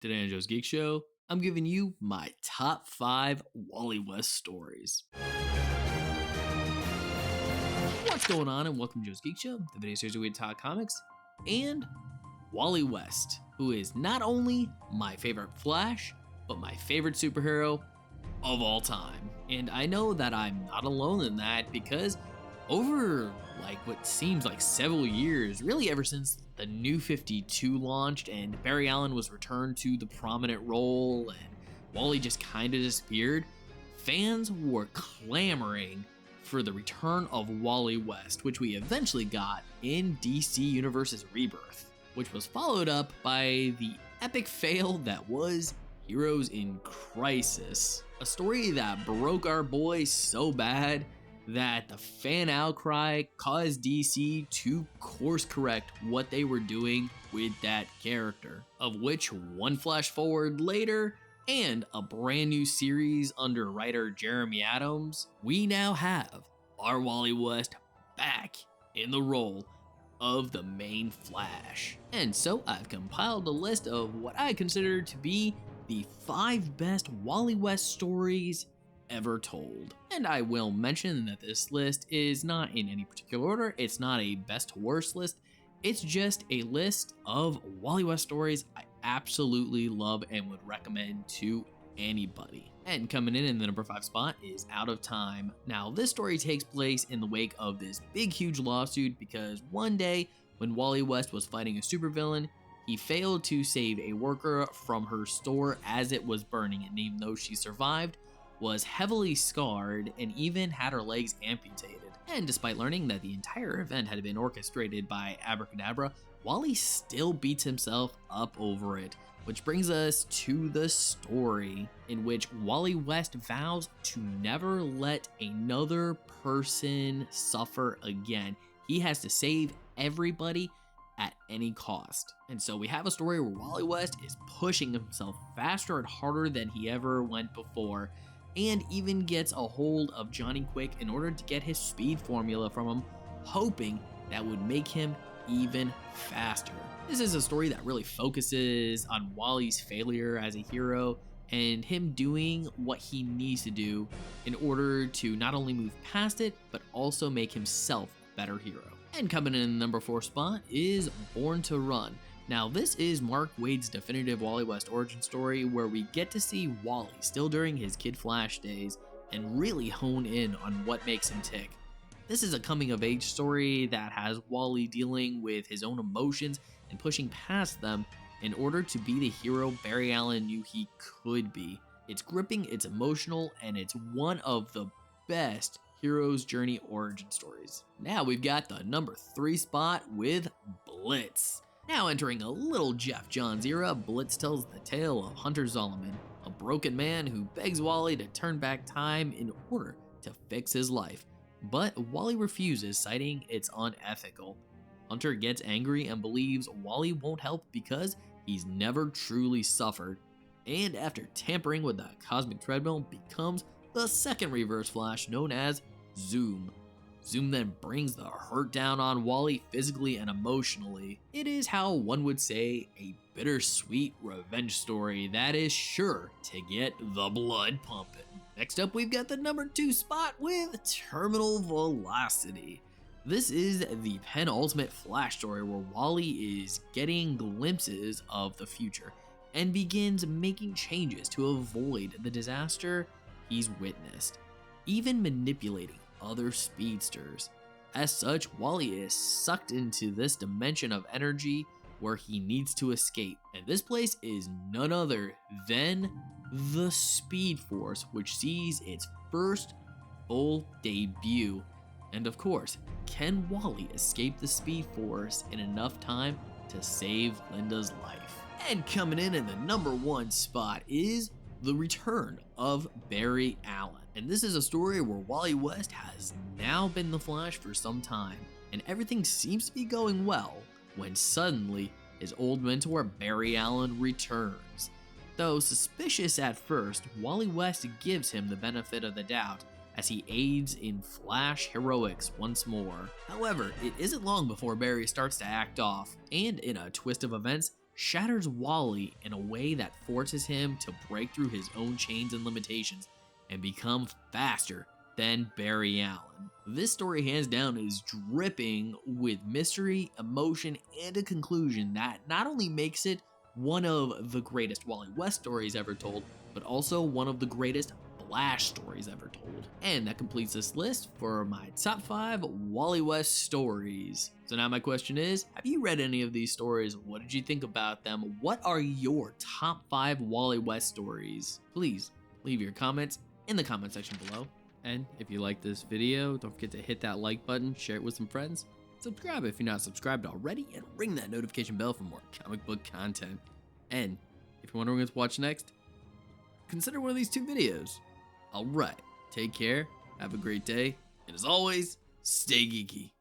Today on Joe's Geek Show, I'm giving you my top 5 Wally West stories. What's going on, and welcome to Joe's Geek Show, the video series where we talk comics, and Wally West, who is not only my favorite Flash, but my favorite superhero of all time. And I know that I'm not alone in that, because over what seems like several years, really ever since the New 52 launched and Barry Allen was returned to the prominent role and Wally just kind of disappeared, fans were clamoring for the return of Wally West, which we eventually got in DC Universe's Rebirth, which was followed up by the epic fail that was Heroes in Crisis, a story that broke our boy so bad that the fan outcry caused DC to course correct what they were doing with that character, of which one flash forward later and a brand new series under writer Jeremy Adams, we now have our Wally West back in the role of the main Flash. And so I've compiled a list of what I consider to be the 5 best Wally West stories ever told. And I will mention that this list is not in any particular order. It's not a best to worst list. It's just a list of Wally West stories I absolutely love and would recommend to anybody. And coming in the number 5 spot is Out of Time. Now, this story takes place in the wake of this big, huge lawsuit because one day when Wally West was fighting a supervillain, he failed to save a worker from her store as it was burning, and even though she survived, was heavily scarred and even had her legs amputated. And despite learning that the entire event had been orchestrated by Abracadabra, Wally still beats himself up over it, which brings us to the story in which Wally West vows to never let another person suffer again. He has to save everybody at any cost. And so we have a story where Wally West is pushing himself faster and harder than he ever went before, and even gets a hold of Johnny Quick in order to get his speed formula from him, hoping that would make him even faster. This is a story that really focuses on Wally's failure as a hero and him doing what he needs to do in order to not only move past it, but also make himself a better hero. And coming in the number 4 spot is Born to Run. Now, this is Mark Waid's definitive Wally West origin story, where we get to see Wally still during his Kid Flash days and really hone in on what makes him tick. This is a coming-of-age story that has Wally dealing with his own emotions and pushing past them in order to be the hero Barry Allen knew he could be. It's gripping, it's emotional, and it's one of the best hero's journey origin stories. Now we've got the number 3 spot with Blitz. Now entering a little Jeff Johns era, Blitz tells the tale of Hunter Zolomon, a broken man who begs Wally to turn back time in order to fix his life. But Wally refuses, citing it's unethical. Hunter gets angry and believes Wally won't help because he's never truly suffered, and after tampering with the cosmic treadmill, becomes the second Reverse Flash known as Zoom. Zoom then brings the hurt down on Wally physically and emotionally. It is how one would say a bittersweet revenge story that is sure to get the blood pumping. Next up, we've got the number 2 spot with Terminal Velocity. This is the penultimate Flash story where Wally is getting glimpses of the future and begins making changes to avoid the disaster he's witnessed, even manipulating other speedsters. As such, Wally is sucked into this dimension of energy where he needs to escape, and this place is none other than the Speed Force, which sees its first full debut. And of course, can Wally escape the Speed Force in enough time to save Linda's life? And coming in the number 1 spot is the return of Barry Allen. And this is a story where Wally West has now been the Flash for some time, and everything seems to be going well when suddenly his old mentor Barry Allen returns. Though suspicious at first, Wally West gives him the benefit of the doubt as he aids in Flash heroics once more. However, it isn't long before Barry starts to act off, and in a twist of events, shatters Wally in a way that forces him to break through his own chains and limitations and become faster than Barry Allen. This story, hands down, is dripping with mystery, emotion, and a conclusion that not only makes it one of the greatest Wally West stories ever told, but also one of the greatest Flash stories ever told. And that completes this list for my top 5 Wally West stories. So now my question is, have you read any of these stories? What did you think about them? What are your top 5 Wally West stories? Please leave your comments in the comment section below. And if you like this video, don't forget to hit that like button, share it with some friends, subscribe if you're not subscribed already, and ring that notification bell for more comic book content. And if you're wondering what to watch next, consider one of these 2 videos. Alright, take care, have a great day, and as always, stay geeky.